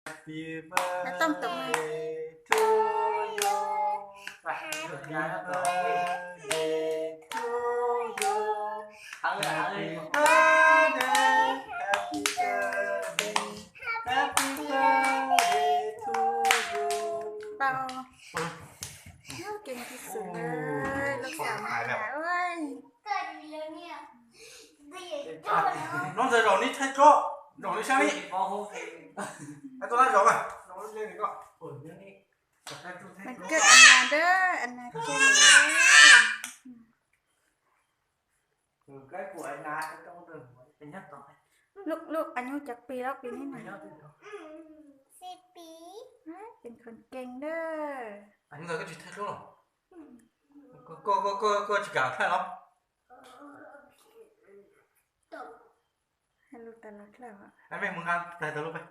Happy แล้วต้องตบมือ birthday to you ไปหยุดยายแล้วต่อ birthday to you เอาเลย Happy birthday Happy birthday Happy birthday to you เปาเก่งที่สุดเลยลูกสาวมาแล้วเว้ย น้องจะรอนี่ใช่ก็รอนี่ใช่นี่ มองโฮม ไอ้ตัวนั้นรอไหมรอนี่เลยก็ โอ้ยนี่นี่จะได้ทุกท่า มัน นเกิดอันนาเด้ออันนาเก่งเลย cái của anh na trong rừngเป็นยักษ์ต่อไป ลูกอายุจากปีแล้วปีนี้ห เป็ น่ น อย ยักษ์ที่เดียว เป็นคนเก่งเด้อ anh người có chỉ thay rồi có chỉ cả thay không ให้ลูกตลอดแล้วอะ anh mẹมึงăn thay tao lúc này